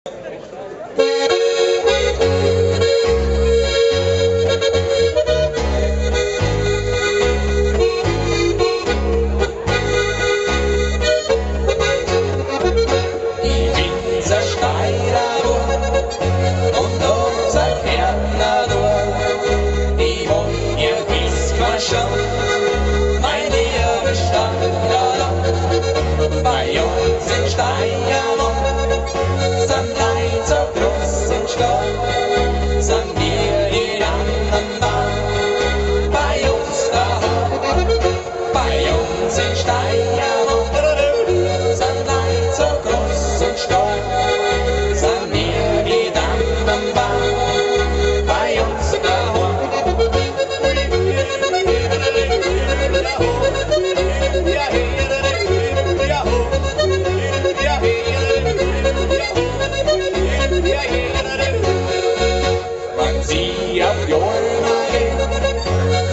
Mein Leben stand bei uns in Steiermark, sind Leid so groß und stark, sind wir die anderen Mann. Bei uns daheim, bei uns in Steiermark, sind Leid so groß und stark, sind wir die anderen Mann. Bei uns daheim. Sie auf Jorma gehen,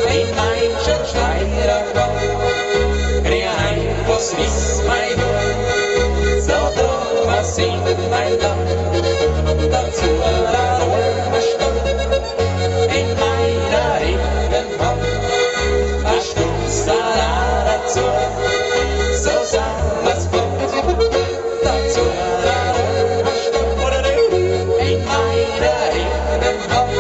ein manchen Schneider kommt, rein, was ist mein Wort, so drum, was in mein Land, dazu eine Rolme Stunde, in meiner Regenwand, ein Stuhlsalat dazu, so sang das Blut, dazu eine Rolme Stunde, in meiner Regenwand.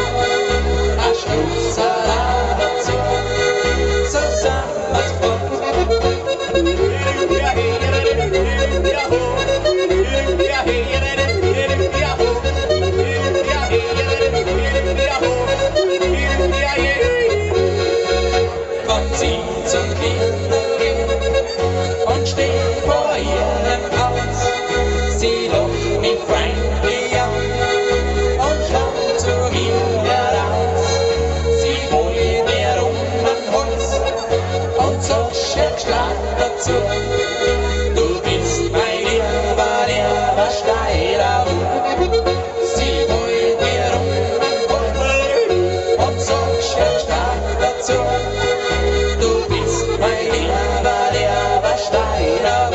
Kommt sie zum Kindergehen und steht vor ihrem Haus. Sie lacht mich freundlich an und schaut zu mir heraus. Sie holt mir um den Hals und sagt stark dazu: Du bist mein lieber Steirer. Sie holt mir um den Hals und sagt stark dazu: Du bist mein lieber Steirer.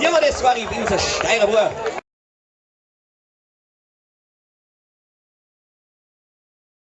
Ja, das war die Winzer Steirer.